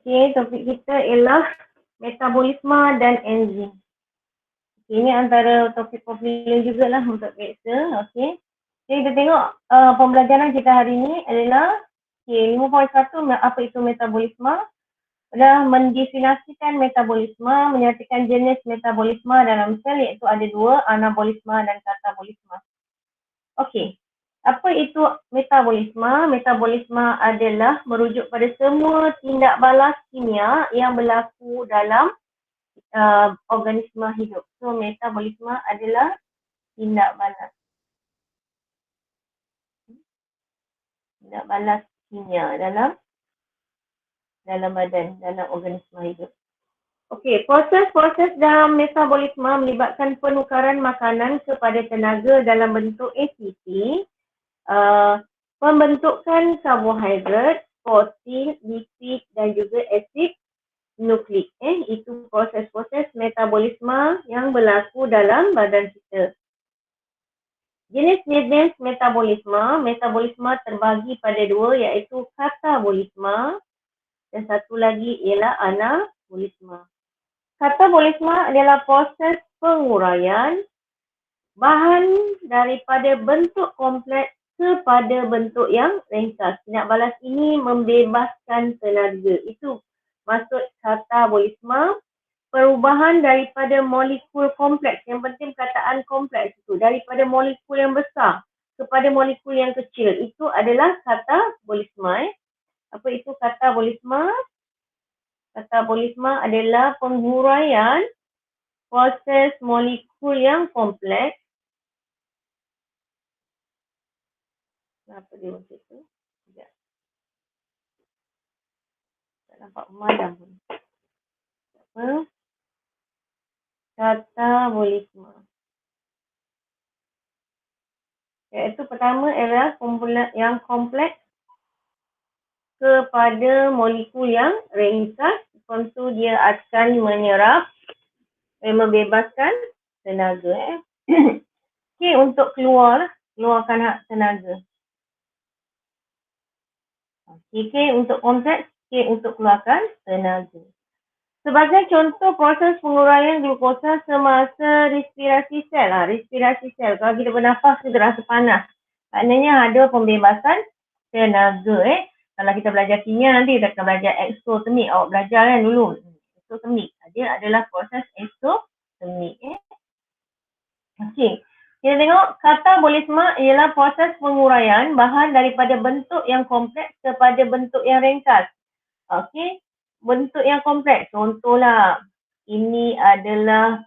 Okey, topik kita ialah metabolisme dan enzim. Ini antara topik popular jugalah untuk PEXA. Okey. Jadi kita tengok pembelajaran kita hari ini adalah 5.1 apa itu metabolisme. Adalah mendefinisikan metabolisme, menyatakan jenis metabolisme dalam sel iaitu ada dua, anabolisme dan katabolisme. Okey. Apa itu metabolisme? Metabolisme adalah merujuk pada semua tindak balas kimia yang berlaku dalam organisma hidup. So, metabolisme adalah tindak balas kimia dalam badan, dalam organisma hidup. Okey, proses-proses dalam metabolisme melibatkan penukaran makanan kepada tenaga dalam bentuk ATP, pembentukan karbohidrat, protein, lipid dan juga asid nukleik. Itu proses-proses metabolisme yang berlaku dalam badan kita. Jenis-jenis metabolisme terbagi pada dua iaitu katabolisme dan satu lagi ialah anabolisme. Katabolisme adalah proses penguraian bahan daripada bentuk kompleks kepada bentuk yang ringkas. Tindak balas ini membebaskan tenaga. Itu maksud katabolisme. Perubahan daripada molekul kompleks. Yang penting perkataan kompleks itu. Daripada molekul yang besar kepada molekul yang kecil. Itu adalah katabolisme. Apa itu katabolisme? Katabolisme adalah penghuraian proses molekul yang kompleks. Kenapa dia macam tu? Sekejap. Tak nampak pemadam pun. Apa? Katabolisme. Iaitu pertama ialah kumpulan yang kompleks kepada molekul yang ringkas. Tentu dia akan menyerap dan membebaskan tenaga. Okey, untuk keluarkan hak tenaga. K untuk kompleks, K untuk keluarkan tenaga. Sebagai contoh proses penguraian glukosa semasa respirasi sel. Respirasi sel, kalau kita bernafas kita rasa panas. Maknanya ada pembebasan tenaga. Kalau kita belajar kimia nanti kita akan belajar eksotermik. Awak belajar kan dulu. Eksotermik. Dia adalah proses eksotermik. Okey. Kita tengok katabolisme ialah proses penguraian bahan daripada bentuk yang kompleks kepada bentuk yang ringkas. Okey. Bentuk yang kompleks. Contohlah, ini adalah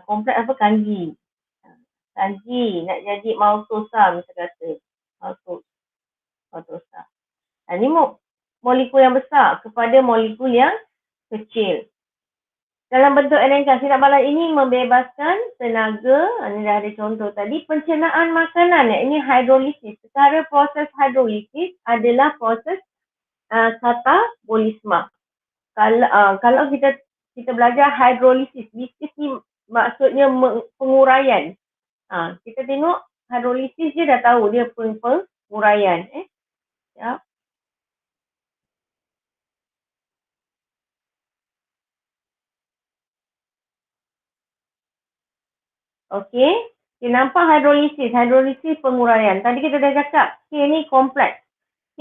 kompleks apa? Kanji. Kanji nak jadi maltosa misalnya kata. Maltosa. Ini molekul yang besar kepada molekul yang kecil. Dalam bentuk ringkas, tindak balas ini membebaskan tenaga. Ini dah ada contoh tadi. Pencernaan makanan, ini hidrolisis. Secara proses hidrolisis adalah proses katabolisme. Kalau kita belajar hidrolisis, lisis ni maksudnya penguraian. Kita tengok hidrolisis je dah tahu dia penguraian. Ya. Okey. Kita nampak hidrolisis. Hidrolisis penguraian. Tadi kita dah cakap, K ni kompleks.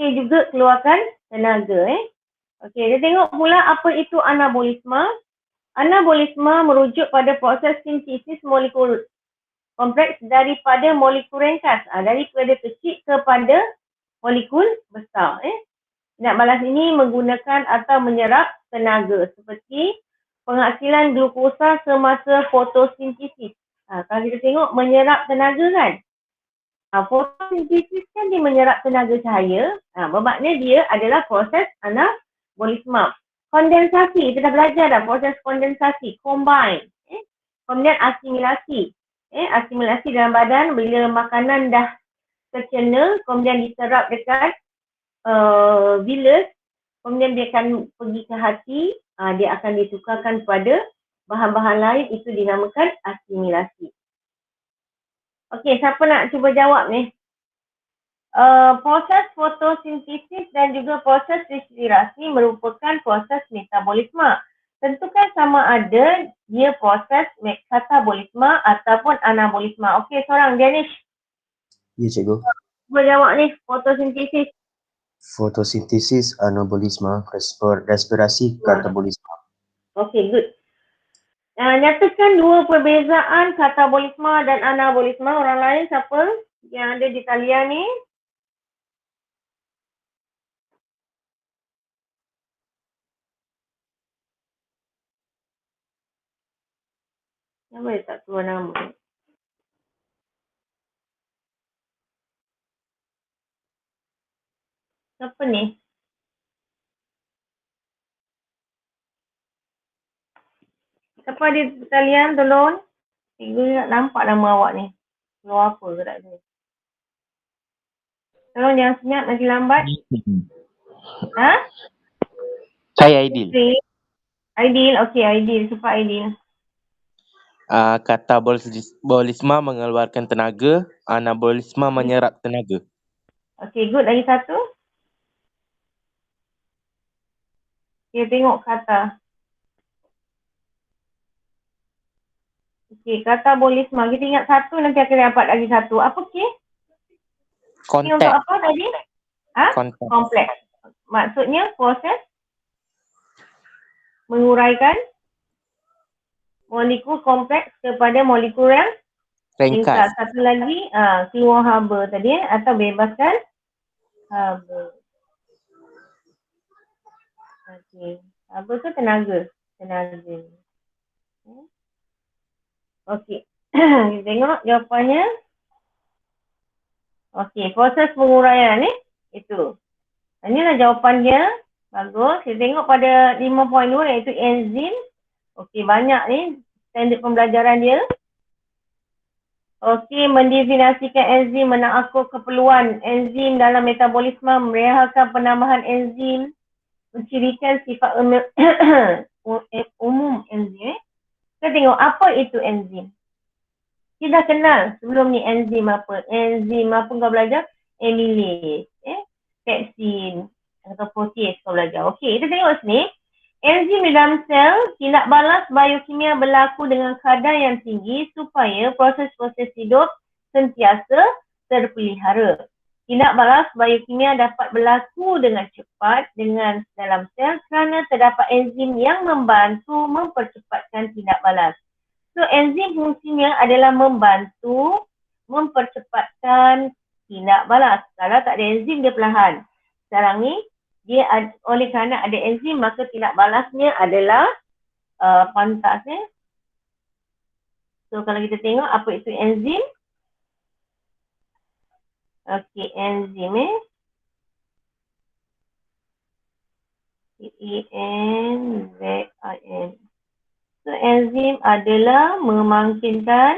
K juga keluarkan tenaga. Okey, kita tengok pula apa itu anabolisme. Anabolisme merujuk pada proses sintesis molekul kompleks daripada molekul ringkas. Daripada kecil kepada molekul besar. Tindak balas ini menggunakan atau menyerap tenaga seperti penghasilan glukosa semasa fotosintesis. Kalau kita tengok menyerap tenaga kan. Fotosintesis kan dia menyerap tenaga cahaya. Bermakna dia adalah proses anabolisme. Kondensasi, kita dah belajar dah proses kondensasi, combine. Kemudian asimilasi. Asimilasi dalam badan bila makanan dah tercerna, kemudian diserap dekat bilis, kemudian dia akan pergi ke hati, dia akan ditukarkan pada bahan-bahan lain, itu dinamakan asimilasi. Okey, siapa nak cuba jawab ni? Proses fotosintesis dan juga proses respirasi merupakan proses metabolisme. Tentukan sama ada dia proses katabolisme ataupun anabolisme. Okey, seorang Danish. Ya, cikgu. Cuba jawab ni, fotosintesis. Fotosintesis, anabolisme, respirasi, katabolisme. Okey, good. Nyatakan dua perbezaan katabolisme dan anabolisme. Orang lain siapa yang ada di talian ni? Kenapa dia tak keluar nama? Siapa ni? Siapa ada di talian, tolong? Cikgu nak nampak nama awak ni. Keluar apa ke tak ada? Tolong jangan senyap, nanti lambat. Ha? Saya Aidil. Aidil, okey Aidil. Cepat Aidil. Katabolisme mengeluarkan tenaga, anabolisme menyerap tenaga. Okey, good. Lagi satu. Kita tengok kata. Okey, katabolisme. Kita ingat satu, nanti akan dapat lagi satu. Apa ke? Ini untuk Kontak. apa tadi? Ha? Kontak. Kompleks. Maksudnya proses menguraikan molekul kompleks kepada molekul yang ringkas. Ringkas. Satu lagi, keluar haba tadi atau bebaskan haba. Okey. Haba tu tenaga. Tenaga. Okey. Kita tengok jawapannya. Okey, proses penguraian ni itu. Inilah jawapan dia. Bagus. Kita tengok pada 5.2 iaitu enzim. Okey, banyak ni standard pembelajaran dia. Okey, mendefinisikan enzim, mengakur keperluan enzim dalam metabolisme, merehalkan penambahan enzim, mencirikan sifat umum enzim. Kita tengok apa itu enzim. Kita dah kenal sebelum ni enzim apa. Enzim apa kau belajar? Amylase, pepsin atau protease kau belajar. Okey, kita tengok sini. Enzim di dalam sel tindak balas biokimia berlaku dengan kadar yang tinggi supaya proses-proses hidup sentiasa terpelihara. Tindak balas biokimia dapat berlaku dengan cepat dengan dalam sel kerana terdapat enzim yang membantu mempercepatkan tindak balas. So, enzim fungsinya adalah membantu mempercepatkan tindak balas. Kalau tak ada enzim, dia perlahan. Sekarang ni, dia oleh kerana ada enzim, maka tindak balasnya adalah pantas. So, kalau kita tengok apa itu enzim. Okey, enzim E-N-Z-I-M. So, enzim adalah memangkinkan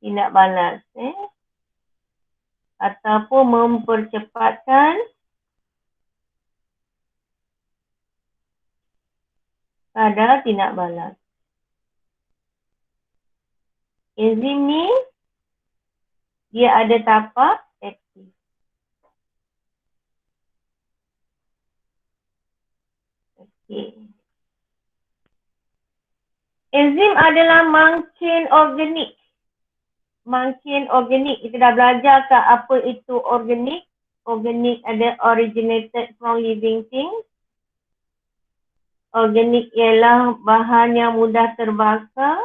tindak balas. Ataupun mempercepatkan kadar tindak balas. Enzim ni dia ada tapak aktif. Okey. Enzim adalah mangkin organik. Mangkin organik. Kita dah belajar ke apa itu organik. Organik ada originated from living things. Organik ialah bahan yang mudah terbakar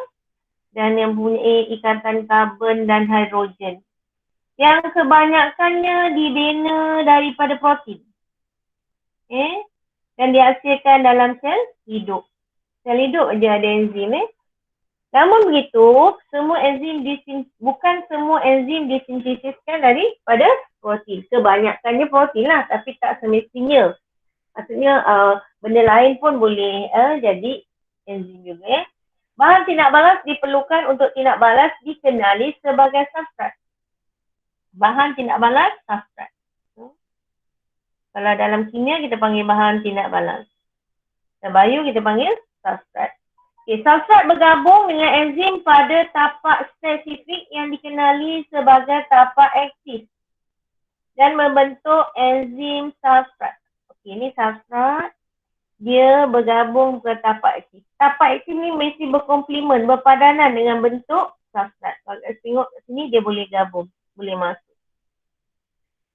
dan yang mempunyai ikatan karbon dan hidrogen. Yang kebanyakannya dibina daripada protein. Dan dihasilkan dalam sel hidup. Sel hidup aja ada enzim. Namun begitu, bukan semua enzim disintesiskan daripada protein. Kebanyakannya protein lah, tapi tak semestinya. Maksudnya benda lain pun boleh jadi enzim juga. Bahan tindak balas diperlukan untuk tindak balas dikenali sebagai substrat. Bahan tindak balas, substrat. Kalau dalam kimia kita panggil bahan tindak balas. Dalam bio kita panggil substrat. Okey, substrat bergabung dengan enzim pada tapak spesifik yang dikenali sebagai tapak aktif dan membentuk enzim substrat. Okey, ini substrat. Dia bergabung ke tapak aktif. Tapak aktif ni mesti berkomplement, berpadanan dengan bentuk substrat. Kalau tengok kat sini, dia boleh gabung, boleh masuk.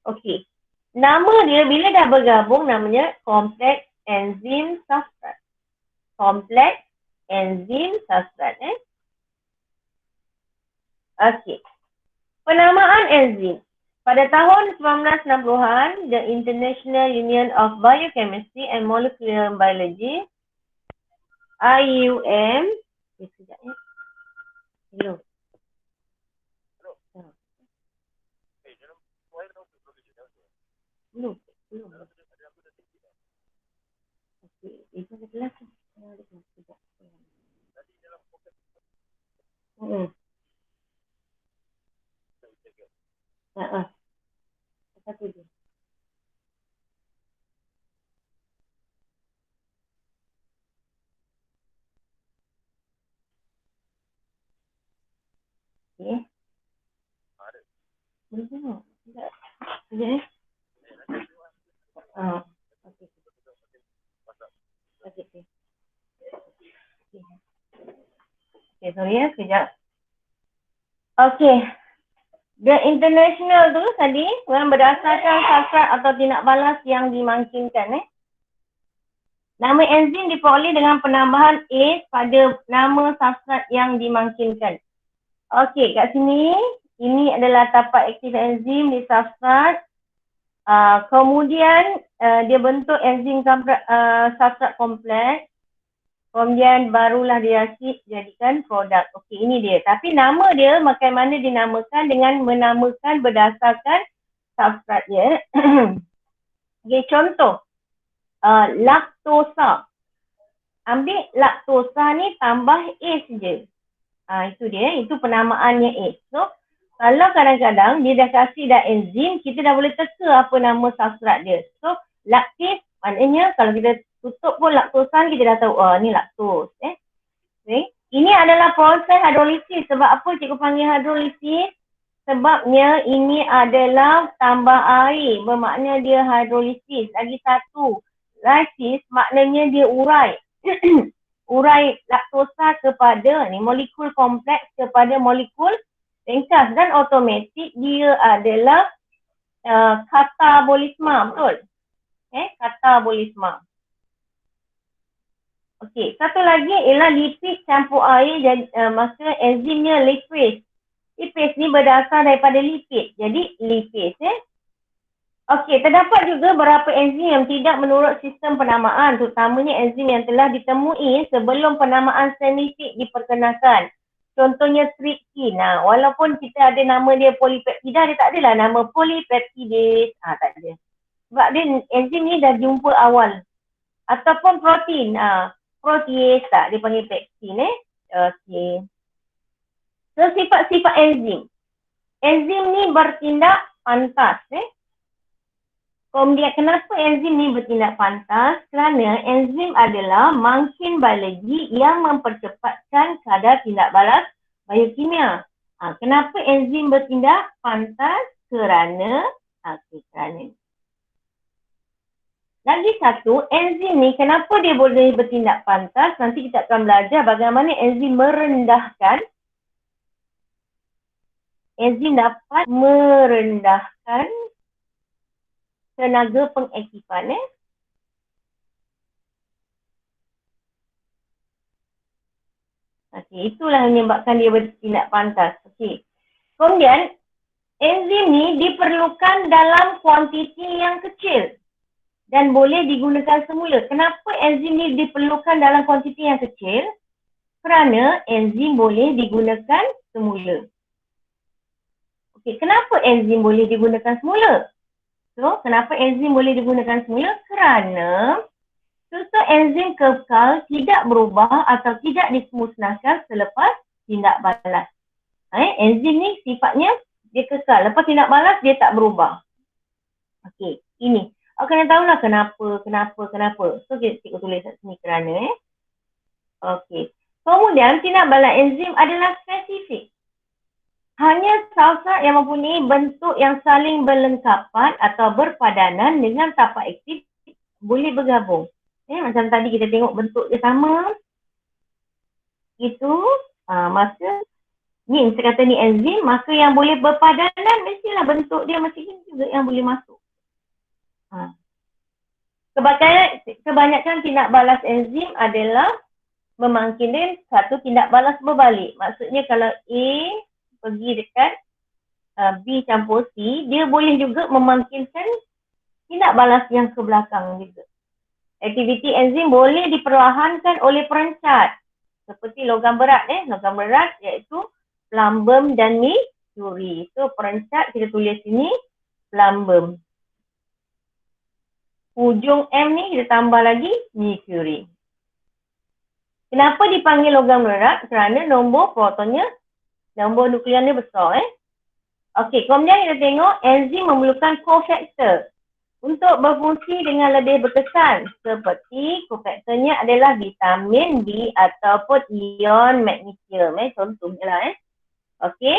Okey. Nama dia bila dah bergabung namanya kompleks enzim substrat. Kompleks enzim substrat. Okey. Penamaan enzim. Pada tahun 1960-an, the International Union of Biochemistry and Molecular Biology, IUM, sekejap ya. Hello. Belum. Okey, itu ada kelas. Ada kelas sekejap. Satu je. Okey. Boleh tengok? Sekejap. Sekejap Okey. Okey. Okey, sorry ya, sekejap. Okey. The international tu tadi berdasarkan substrat atau tindak balas yang dimungkinkan. Nama enzim diperoleh dengan penambahan A pada nama substrat yang dimungkinkan. Okey, kat sini ini adalah tapak aktif enzim di substrat. Kemudian dia bentuk enzim substrat kompleks. Kemudian barulah dia jadikan produk. Okey, ini dia. Tapi nama dia macam mana dinamakan dengan menamakan berdasarkan substrat dia. Okey, contoh. Laktosa. Ambil laktosa ni tambah A saja. Itu dia. Itu penamaannya A. So, kalau kadang-kadang dia dah kasih dah enzim, kita dah boleh teka apa nama substrat dia. So, laktis maknanya kalau kita tutup pun laktosan kita dah tahu, ni laktos. Okay. Ini adalah proses hidrolisis. Sebab apa cikgu panggil hidrolisis? Sebabnya ini adalah tambah air. Bermakna dia hidrolisis. Lagi satu, lysis maknanya dia urai. Urai laktosa kepada molekul kompleks kepada molekul ringkas. Dan automatik dia adalah katabolisma. Betul? Katabolisma. Okey, satu lagi ialah lipid campur air, maka enzimnya lipase. Lipase ni berasal daripada lipid. Jadi lipase. Okey, terdapat juga beberapa enzim yang tidak menurut sistem penamaan, terutamanya enzim yang telah ditemui sebelum penamaan semifik diperkenalkan. Contohnya trypsin. Walaupun kita ada nama dia polipeptida, dia tak adalah nama polipeptidase. Tak ada. Sebab dia enzim ni dah jumpa awal. Ataupun protein. Protease tak, dia panggil pektin. Okey. So, sifat-sifat enzim. Enzim ni bertindak pantas. Kemudian, kenapa enzim ni bertindak pantas? Kerana enzim adalah mungkin biologi yang mempercepatkan kadar tindak balas biokimia. Kenapa enzim bertindak pantas? Kerana lagi satu, enzim ni kenapa dia boleh bertindak pantas? Nanti kita akan belajar bagaimana enzim merendahkan. Enzim dapat merendahkan tenaga pengaktifan. Okey, itulah yang menyebabkan dia bertindak pantas. Okey. Kemudian, enzim ni diperlukan dalam kuantiti yang kecil dan boleh digunakan semula. Kenapa enzim ni diperlukan dalam kuantiti yang kecil? Kerana enzim boleh digunakan semula. Okey, kenapa enzim boleh digunakan semula? So, kenapa enzim boleh digunakan semula? Kerana struktur enzim kekal tidak berubah atau tidak dimusnahkan selepas tindak balas. Enzim ni sifatnya dia kekal. Lepas tindak balas dia tak berubah. Okey, ini. Kena tahulah kenapa. So, cikgu tulis kat sini kerana. Okey. Kemudian tindak balas enzim adalah spesifik. Hanya sal-sal yang mempunyai bentuk yang saling berlengkapan atau berpadanan dengan tapak aktif boleh bergabung. Macam tadi kita tengok bentuk dia sama. Itu maka ni kita kata ni enzim, maka yang boleh berpadanan mestilah bentuk dia macam ni juga yang boleh masuk. Kebanyakan tindak balas enzim adalah memangkinkan satu tindak balas berbalik. Maksudnya kalau A pergi dekat B campur C, dia boleh juga memangkinkan tindak balas yang ke belakang juga. Aktiviti enzim boleh diperlahankan oleh perencat seperti logam berat iaitu plumbum dan mercury. So perencat kita tulis sini plumbum. Hujung M ni kita tambah lagi mercury. Kenapa dipanggil logam berat? Kerana nombor protonnya, nombor nuklearnya besar. Okey, kemudian kita tengok enzim memerlukan cofactor untuk berfungsi dengan lebih berkesan. Seperti cofactornya adalah vitamin B ataupun ion magnesium. Contohnya lah. Okey.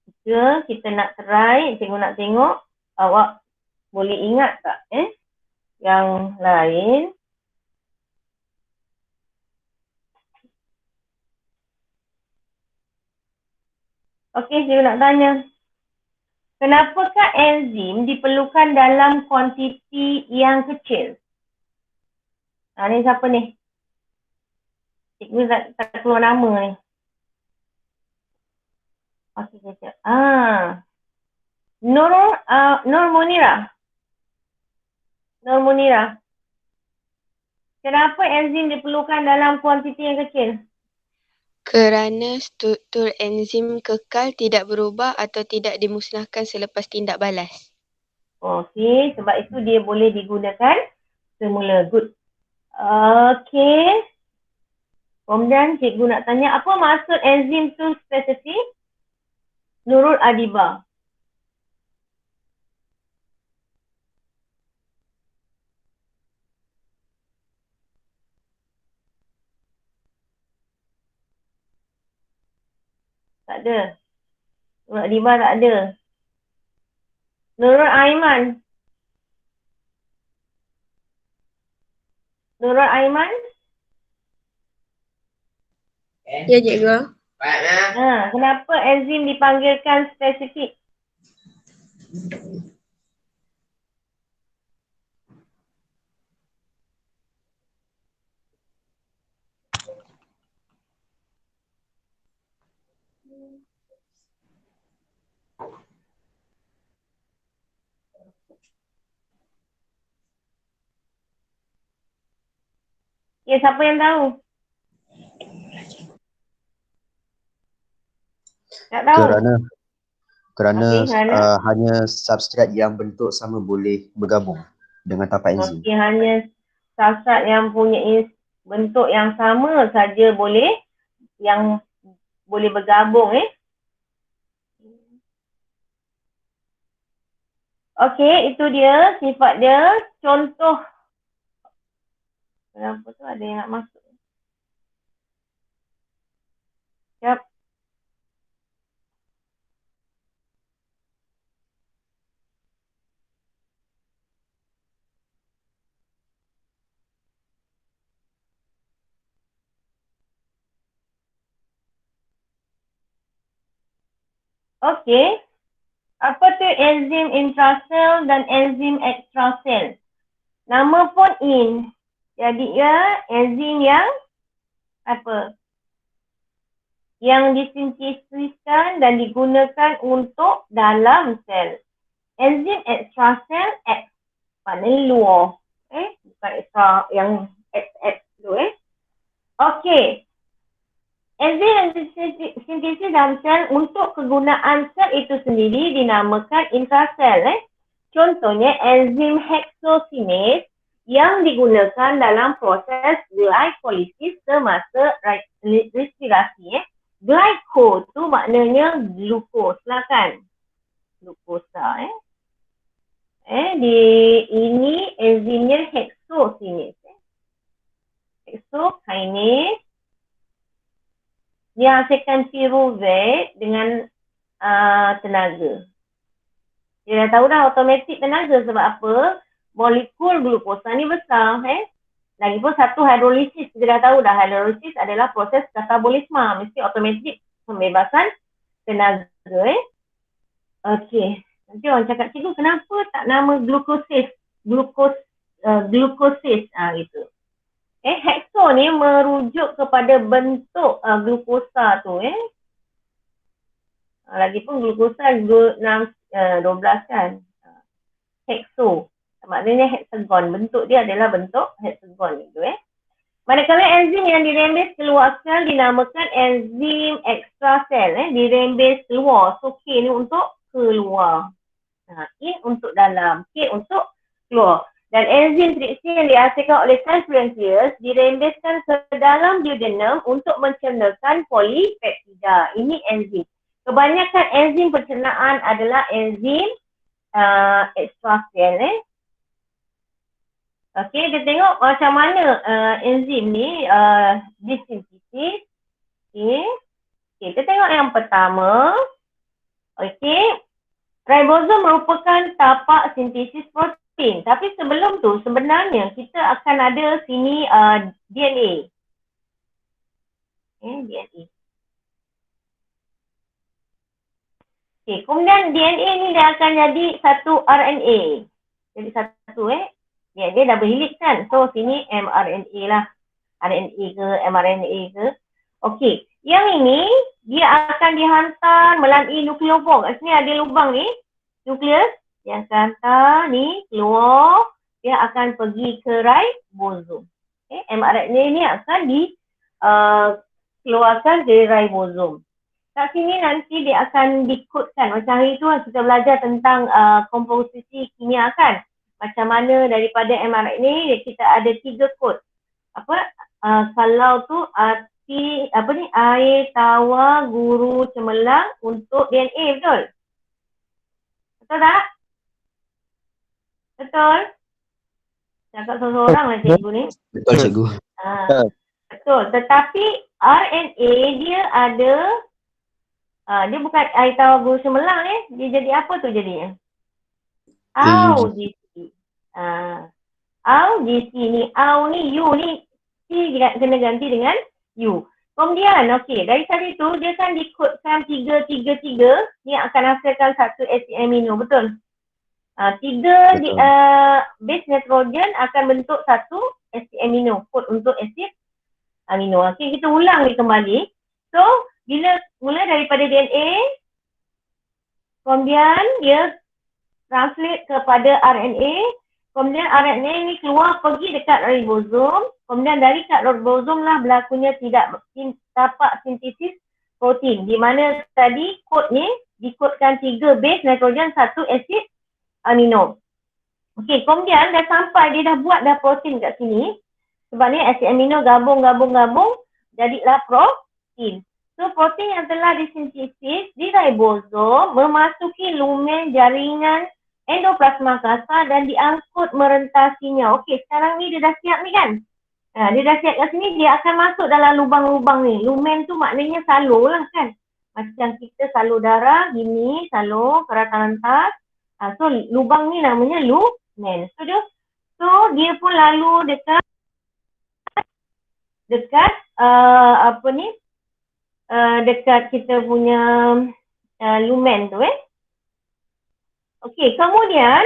Jika kita nak try, cikgu nak tengok, awak boleh ingat tak yang lain? Okey, cikgu nak tanya. Kenapakah enzim diperlukan dalam kuantiti yang kecil? Ni siapa ni? Cikgu tak keluar nama ni. Okey, sekejap. Nur Munira. Kenapa enzim diperlukan dalam kuantiti yang kecil? Kerana struktur enzim kekal tidak berubah atau tidak dimusnahkan selepas tindak balas. Okey, sebab itu dia boleh digunakan semula. Good. Okey. Kemudian cikgu nak tanya, apa maksud enzim tu spesifik? Nurul Adiba. Tak ada. Nurul Adiba tak ada. Nurul Aiman. Ya, cikgu. Kenapa enzim dipanggilkan spesifik? Ya, siapa yang tahu? Tak tahu? Kerana Okey, hanya substrat yang bentuk sama boleh bergabung dengan tapak enzim. Okey, hanya substrat yang punya bentuk yang sama saja boleh bergabung. Okey, itu dia sifat dia. Contoh. Kenapa tu ada yang nak masuk? Siap. Okey. Apa tu enzim intrasel dan enzim ekstrasel? Nama pun in. Jadi ya enzim yang apa? Yang disintesiskan dan digunakan untuk dalam sel. Enzim ekstrasel X. Maknanya luar. Bukan ekstra yang XX tu. Okey. Enzim sintesis dalam sel untuk kegunaan sel itu sendiri dinamakan intrasel. Contohnya enzim heksokinase yang digunakan dalam proses glikolisis semasa respirasi. Glyco tu maknanya glukos lah kan. Glukosa. Di ini enzimnya heksokinase. Heksokinase dia hasilkan pyruvate dengan tenaga. Dia dah tahu dah automatik tenaga sebab apa? Molekul glukosa ni besar. Lagipun satu hidrolisis, kita dah tahu dah hidrolisis adalah proses katabolisme. Mesti automatik pembebasan tenaga. Okey. Nanti orang cakap, cikgu kenapa tak nama glukosis? Glukosis. Gitu. Hexo ni merujuk kepada bentuk glukosa tu. Lagipun glukosa 12 kan. Hexo. Maknanya hexagon. Bentuk dia adalah bentuk hexagon gitu. Manakala enzim yang dirembes keluar sel dinamakan enzim ekstrasel. Dirembes keluar. So K ni untuk keluar. I untuk dalam. K untuk keluar. Dan enzim tripsin yang dihasilkan oleh sel pankreas dirembeskan ke dalam duodenum untuk mencernakan polipeptida. Ini enzim. Kebanyakan enzim pencernaan adalah enzim ekstrasel. Okey, kita tengok macam mana enzim ni disintesis. Okey, kita tengok yang pertama. Okey, ribosom merupakan tapak sintesis protein. Tapi sebelum tu sebenarnya kita akan ada sini DNA. DNA. Okay, kemudian DNA ni dia akan jadi satu RNA. Jadi satu dia double helix kan. So sini mRNA lah. RNA ke mRNA ke. Okey, yang ini dia akan dihantar melalui nukleofor. Kat sini ada lubang ni. Nukleus. Yang akan hantar ni keluar. Dia akan pergi ke ribosom. mRNA ni akan dikeluarkan dari ribosom. Kat sini nanti dia akan dikodkan. Macam hari tu kita belajar tentang komposisi kimia kan. Macam mana daripada mRNA kita ada 3 kod. Kalau tu air tawar guru cemerlang untuk DNA, betul? Betul tak? Betul? Cakap seorang lah cikgu ni. Betul cikgu. Betul. Tetapi RNA dia ada dia bukan air tawar guru cemerlang dia jadi apa tu jadinya? AUGC. AUGC ni, AU ni, U ni C kena ganti dengan U. Kemudian okey, dari tadi tu dia kan dikodkan 3 ni akan hasilkan satu asid amino, betul? 3 base nitrogen akan bentuk satu asid amino, kod untuk asid amino. Okey, kita ulang ni kembali. So bila mula daripada DNA, kemudian dia translate kepada RNA, kemudian RNA ni keluar pergi dekat ribosom, kemudian dari kat ribosom lah berlakunya tapak sintesis protein, di mana tadi kod ni dikodkan 3 base nitrogen, 1 asid amino. Okey, kemudian dah sampai, dia dah buat dah protein kat sini. Sebab ni asid amino gabung jadilah protein. So protein yang telah disintesis di ribosom memasuki lumen jaringan endoplasma kasar dan diangkut merentasinya. Okey, sekarang ni dia dah siap ni kan? Dia dah siap kat sini, dia akan masuk dalam lubang-lubang ni. Lumen tu maknanya salur lah kan? Macam kita salur darah, gini, salur keratan lantas. So lubang ni namanya lumen. So dia pun lalu dekat dekat kita punya lumen tu Okey, kemudian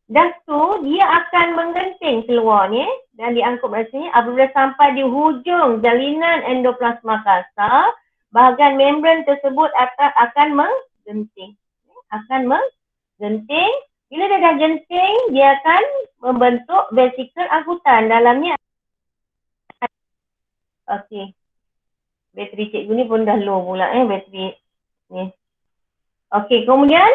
dah tu dia akan menggenting keluar ni dan diangkut dari sini. Apabila sampai di hujung jalinan endoplasma kasar, bahagian membran tersebut akan menggenting. Bila dia dah genting, dia akan membentuk vesikel angkutan. Dalamnya okey. Bateri cikgu ni pun dah low pula bateri ni. Okey, kemudian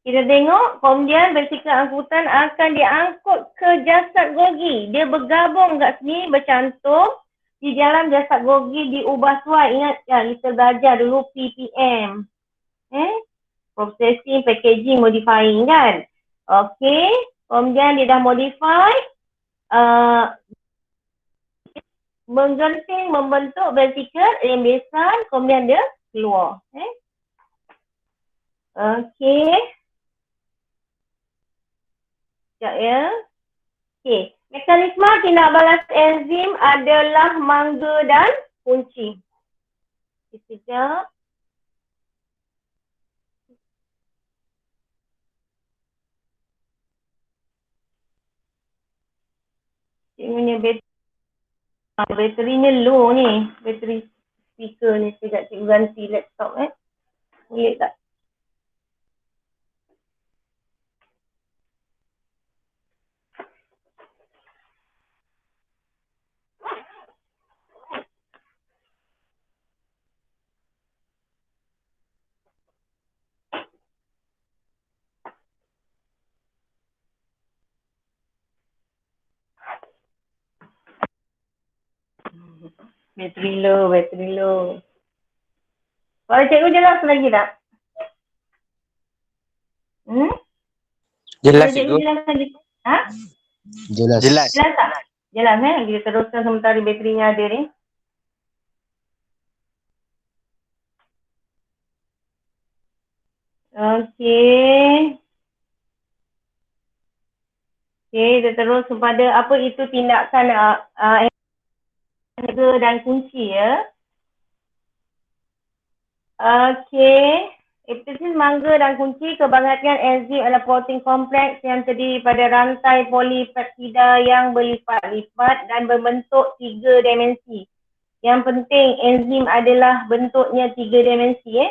kita tengok, kemudian vesikel angkutan akan diangkut ke jasad Golgi. Dia bergabung kat sini, bercantum di dalam jasad Golgi, diubah suai. Ingat ya, kita belajar dulu PPM. Processing, packaging, modifying kan. Okey, kemudian dia dah modify. menggenting membentuk vesikel rembesan, kemudian dia keluar. Okey. Sekejap ya. Okey. Mekanisme tindak balas enzim adalah mangga dan kunci. Sekejap. Cikgu punya baterinya low ni. Bateri speaker ni. Sekejap cikgu ganti laptop Boleh tak? Bateri low. Kalau cikgu jelas lagi tak? Jelas Kalau cikgu cikgu. jelas lagi. Ha? Jelas. Jelas. Jelas tak? Jelas Kita teruskan sementara baterinya ada ni. Okey. Kita terus kepada apa itu tindakan mangga dan kunci ya. Okey. Epithesis mangga dan kunci, kebahagiaan enzim adalah protein kompleks yang terdiri pada rantai polipeptida yang berlipat-lipat dan berbentuk 3 dimensi. Yang penting enzim adalah bentuknya 3 dimensi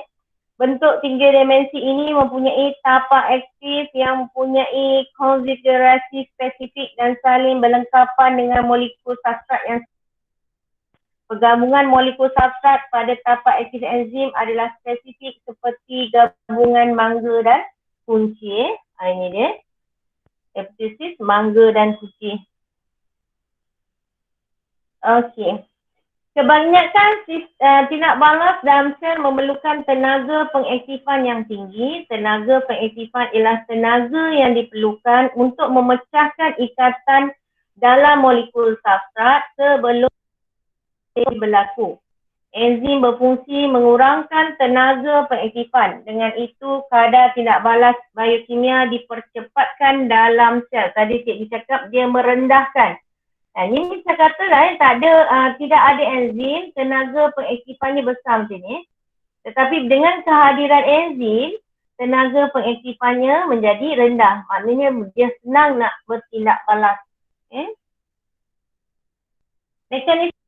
Bentuk 3 dimensi ini mempunyai tapak aktif yang mempunyai konfigurasi spesifik dan saling berlengkapan dengan molekul substrat yang Pergabungan molekul substrat pada tapak aktif enzim adalah spesifik seperti gabungan mangga dan kunci. Ini dia. Epithesis mangga dan kunci. Okey. Kebanyakan tindak balas dalam sel memerlukan tenaga pengaktifan yang tinggi. Tenaga pengaktifan ialah tenaga yang diperlukan untuk memecahkan ikatan dalam molekul substrat sebelum berlaku. Enzim berfungsi mengurangkan tenaga pengaktifan. Dengan itu, kadar tindak balas biokimia dipercepatkan dalam sel. Tadi cikgu cakap dia merendahkan. Ini saya kata tidak ada enzim, tenaga pengaktifannya besar macam ni. Tetapi dengan kehadiran enzim, tenaga pengaktifannya menjadi rendah. Maknanya dia senang nak bertindak balas. Mekanisme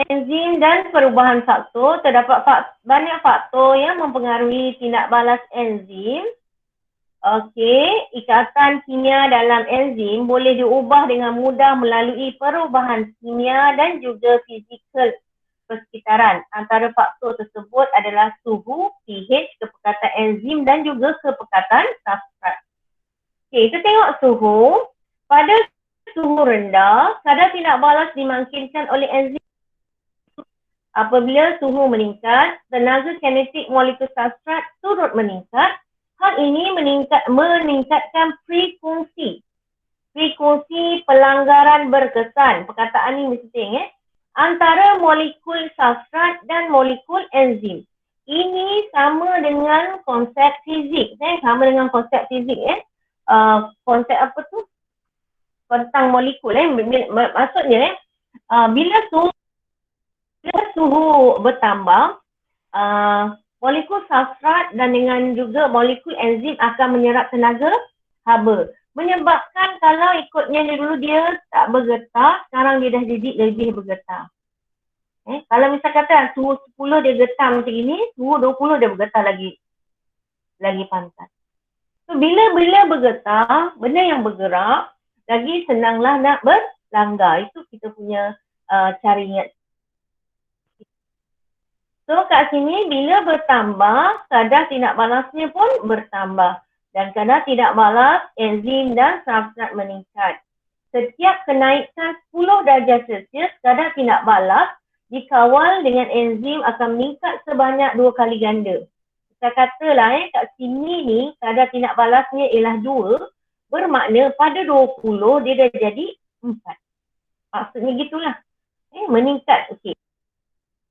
enzim dan perubahan faktor. Terdapat banyak faktor yang mempengaruhi tindak balas enzim. Okey, ikatan kimia dalam enzim boleh diubah dengan mudah melalui perubahan kimia dan juga fizikal persekitaran. Antara faktor tersebut adalah suhu, pH, kepekatan enzim dan juga kepekatan substrat. Okey, kita tengok suhu. Pada suhu rendah, kadar tindak balas dimungkinkan oleh enzim. Apabila suhu meningkat, tenaga kinetik molekul substrat turut meningkat. Hal ini meningkatkan frekuensi pelanggaran berkesan. Perkataan ini mesti ingat. Antara molekul substrat dan molekul enzim. Ini sama dengan konsep fizik. Konsep apa tu? Tentang molekul. Maksudnya, bila suhu bertambah, molekul substrat dan dengan juga molekul enzim akan menyerap tenaga haba. Menyebabkan kalau ikutnya dulu dia tak bergetar, sekarang dia dah jadi lebih bergetar. Kalau misal kata suhu 10 dia getar macam ini, suhu 20 dia bergetar lagi pantas. So bila bergetar, benda yang bergerak, lagi senanglah nak berlanggar. Itu kita punya cara ingat. So kat sini bila bertambah, kadar tindak balasnya pun bertambah. Dan kadar tindak balas, enzim dan substrat meningkat. Setiap kenaikan 10 darjah Celsius, kadar tindak balas dikawal dengan enzim akan meningkat sebanyak 2 kali ganda. Kita katalah kat sini ni kadar tindak balasnya ialah 2, bermakna pada 20 dia dah jadi 4. Maksudnya gitulah. Meningkat. Okey.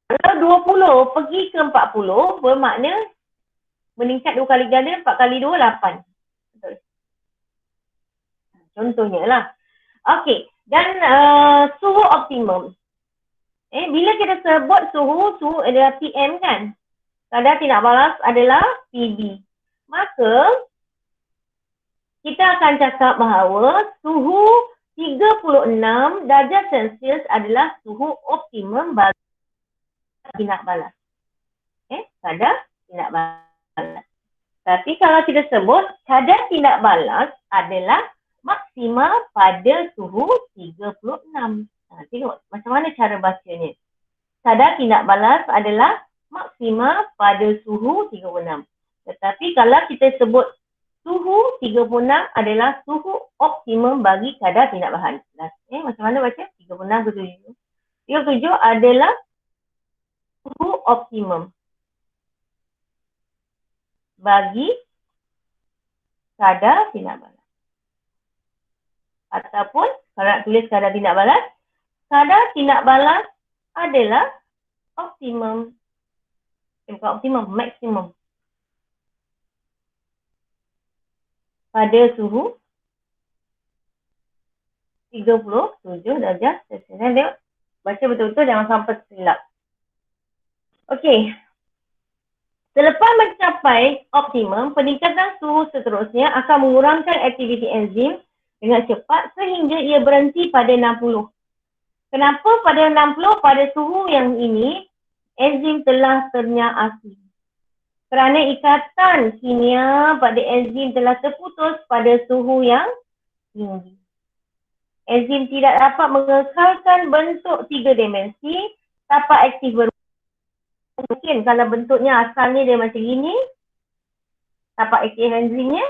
Kalau 20 pergi ke 40 bermakna meningkat 2 kali ganda, 4 kali 2, 8. Betul. Contohnya lah. Okey. Dan suhu optimum. Bila kita sebut suhu adalah PM kan? Kadar tindak balas adalah PB. Maka kita akan cakap bahawa suhu 36 darjah Celsius adalah suhu optimum bagi tindak balas. Kadar tindak balas. Tapi kalau kita sebut kadar tindak balas adalah maksima pada suhu 36. Tengok macam mana cara bacanya. Kadar tindak balas adalah maksima pada suhu 36. Tetapi kalau kita sebut suhu 36 adalah suhu optimum bagi kadar tindak balas. Macam mana baca? 36 ke 7? 37 adalah suhu optimum bagi kadar tindak balas. Ataupun kalau nak tulis kadar tindak balas adalah optimum. Bukan optimum, maksimum. Pada suhu 37 darjah Celsius. Tengok, baca betul-betul jangan sampai silap. Okey. Selepas mencapai optimum, peningkatan suhu seterusnya akan mengurangkan aktiviti enzim dengan cepat sehingga ia berhenti pada 60. Kenapa pada 60? Pada suhu yang ini, enzim telah ternyah asli. Kerana ikatan kimia pada enzim telah terputus pada suhu yang tinggi. Enzim tidak dapat mengekalkan bentuk 3 dimensi tanpa aktif berubah. Mungkin kalau bentuknya asalnya dia macam gini, tanpa aktif enzimnya,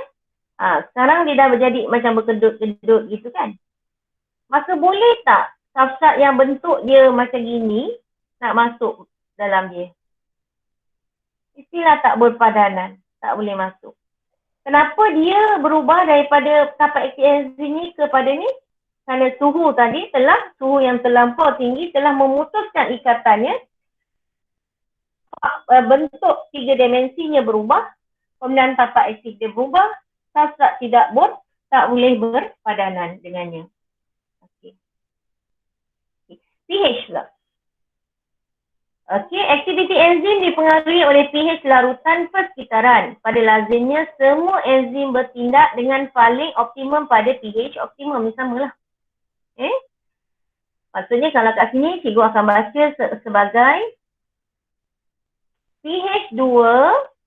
sekarang dia dah menjadi macam berkedut-kedut gitu kan. Maka boleh tak substrat yang bentuk dia macam gini nak masuk dalam dia? Istilah tak berpadanan, tak boleh masuk. Kenapa dia berubah daripada tanpa aktif enzim ni kepada ni? Kerana suhu yang terlampau tinggi telah memutuskan ikatannya. Bentuk 3 dimensinya berubah, kemudian tanpa aktif dia berubah, substrat tak boleh berpadanan dengannya. pH pula. Aktiviti enzim dipengaruhi oleh pH larutan persekitaran. Pada lazimnya, semua enzim bertindak dengan paling optimum pada pH optimum. Samalah. Maksudnya kalau kat sini, cikgu akan baca sebagai pH 2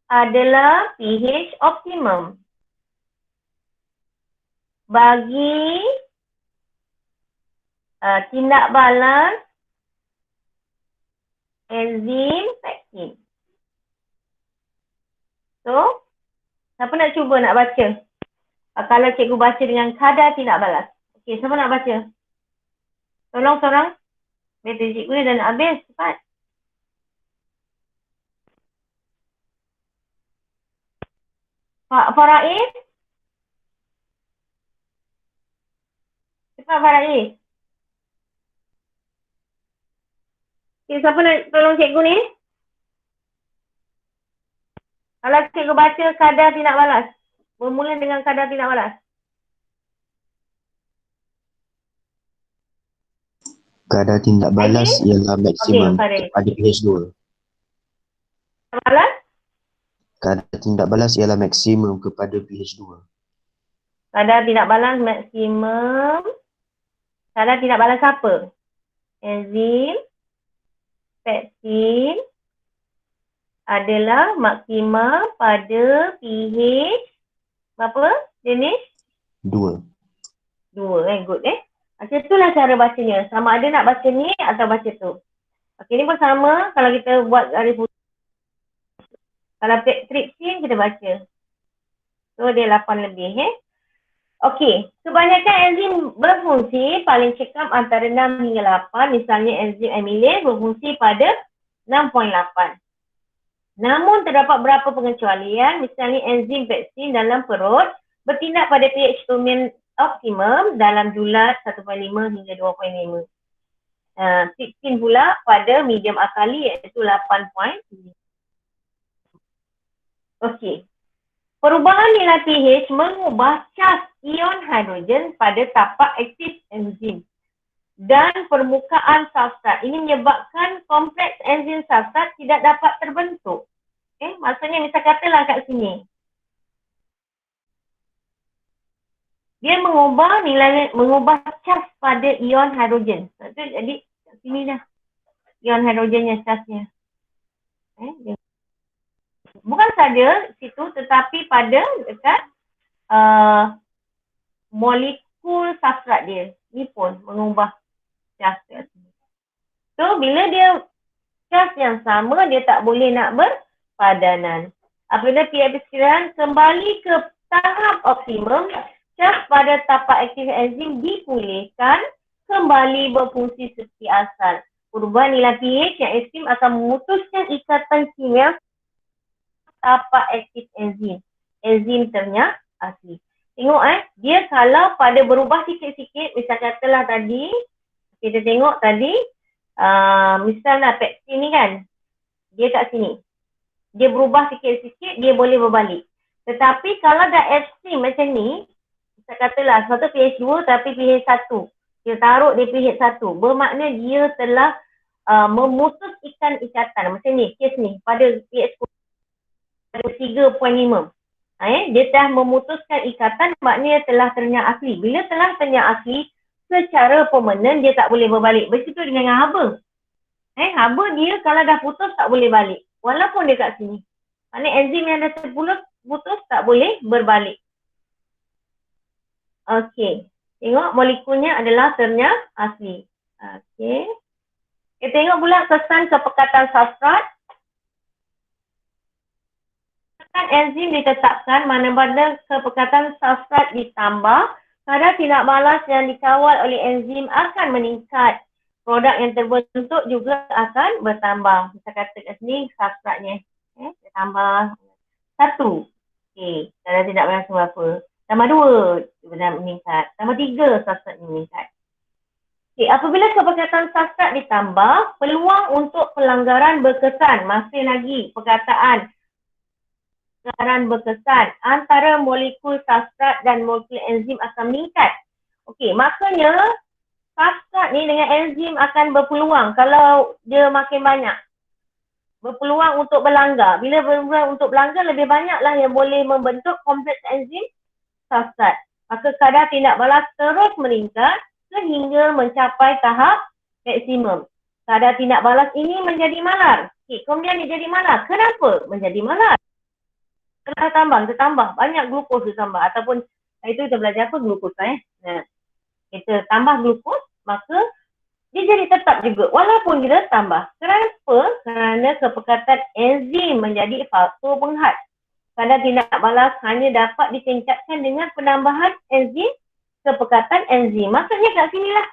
adalah pH optimum bagi tindak balas enzim pektin. So, siapa nak cuba nak baca? Kalau cikgu baca dengan kadar tindak balas. Okey, siapa nak baca? Tolong seorang. Betul cikgu dah nak habis. Cepat. Pak Faraiz. Cepat Faraiz. Okay, siapa nak tolong cikgu ni? Kalau cikgu baca kadar tindak balas. Bermula dengan kadar tindak balas. Kadar tindak balas ialah maksimum pada pH 2. Balas? Kadar tindak balas ialah maksimum kepada pH 2. Kadar tindak balas maksimum. Kadar tindak balas apa? Enzim pektin adalah maksima pada pH berapa jenis? 2. Good Macam itulah cara bacanya. Sama ada nak baca ni atau baca tu. Okey, ni pun sama kalau kita buat garis putih. Kalau trypsin kita baca. So dia 8 lebih Okey, kebanyakan enzim berfungsi paling cekap antara 6 hingga 8. Misalnya enzim amylase berfungsi pada 6.8. Namun terdapat beberapa pengecualian. Misalnya enzim pektin dalam perut bertindak pada pH optimum dalam julat 1.5 hingga 2.5. 16 pula pada medium alkali iaitu 8.5. Okey. Perubahan nilai pH mengubah cas ion hidrogen pada tapak aktif enzim dan permukaan substrat. Ini menyebabkan kompleks enzim substrat tidak dapat terbentuk. Maksudnya misal katalah kat sini. Dia mengubah cas pada ion hidrogen. Jadi kat sini dah ion hidrogennya, casnya. Bukan saja situ tetapi pada dekat molekul substrat dia. Ni pun mengubah cas kat sini. So bila dia cas yang sama, dia tak boleh nak berpadanan. Apabila pH persekitaran kembali ke tahap optimum, cas pada tapak aktif enzim dipulihkan kembali berfungsi seperti asal. Perubahan nilai pH yang ekstrim akan memutuskan ikatan kimia tapak aktif enzim. Enzim ternyata asli. Tengok dia kalau pada berubah sikit-sikit, misal katalah tadi, kita tengok tadi, misalnya pepsin ni kan, dia kat sini. Dia berubah sikit-sikit, dia boleh berbalik. Tetapi kalau dah ekstrim macam ni, misal katalah satu pH 2 tapi pH 1. Kita taruh dia pH 1. Bermakna dia telah memutuskan ikatan. Macam ni, kes ni, pada pH 3.5. Dia telah memutuskan ikatan, maknanya telah ternyata asli. Bila telah ternyata asli, secara permanen dia tak boleh berbalik. Begitu dengan haba. Haba dia kalau dah putus tak boleh balik. Walaupun dia kat sini. Maknanya enzim yang dah terputus tak boleh berbalik. Okey. Tengok molekulnya adalah ternyata asli. Okey. Kita tengok pula kesan kepekatan substrat. Enzim ditetapkan manakala kepekatan substrat ditambah, kadar tindak balas yang dikawal oleh enzim akan meningkat. Produk yang terbentuk juga akan bertambah. Kita kata kat sini substratnya. Kita tambah 1. Okey, kadar tindak balas berapa? Tambah 2, benar meningkat. Tambah 3, substrat meningkat. Okey, apabila kepekatan substrat ditambah, peluang untuk pelanggaran berkesan. Masih lagi perkataan berkesan antara molekul substrat dan molekul enzim akan meningkat. Okey, maknanya substrat ni dengan enzim akan berpeluang kalau dia makin banyak. Berpeluang untuk berlanggar. Bila berpeluang untuk berlanggar, lebih banyaklah yang boleh membentuk kompleks enzim substrat. Maka kadar tindak balas terus meningkat sehingga mencapai tahap maksimum. Kadar tindak balas ini menjadi malar. Okey, kemudian dia jadi malar. Kenapa menjadi malar? Kita tambah banyak glukos kita tambah, ataupun itu kita belajar apa glukosa kita tambah glukos, maka dia jadi tetap juga walaupun kita tambah. Kenapa? Kerana kepekatan enzim menjadi faktor penghat. Kadar tindak balas hanya dapat ditingkatkan dengan penambahan enzim, kepekatan enzim. Maksudnya kat sini lah.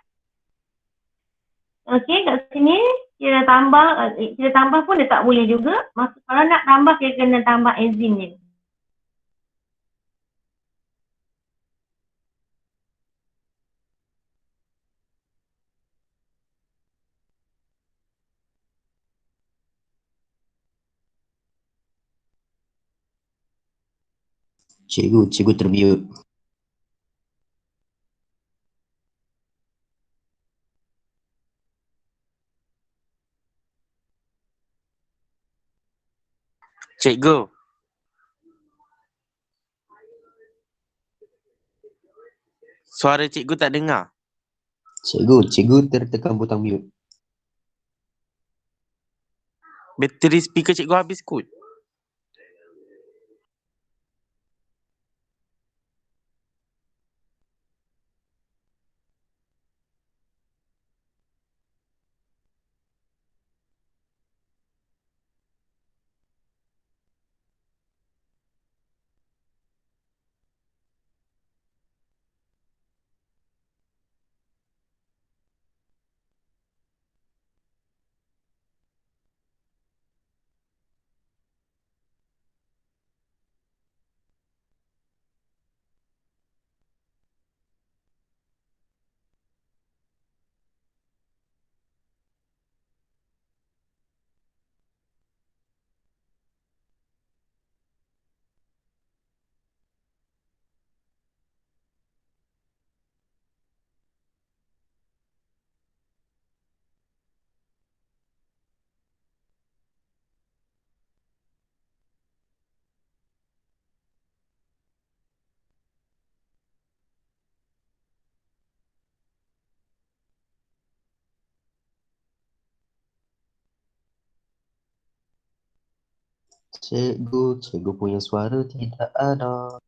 Okey, kat sini kita tambah pun dia tak boleh juga. Maksud kalau nak tambah kita kena tambah enzim ni. Cikgu termute. Cikgu. Suara cikgu tak dengar. Cikgu tertekan butang mute. Bateri speaker cikgu habis kot. Cikgu punya suara tidak ada.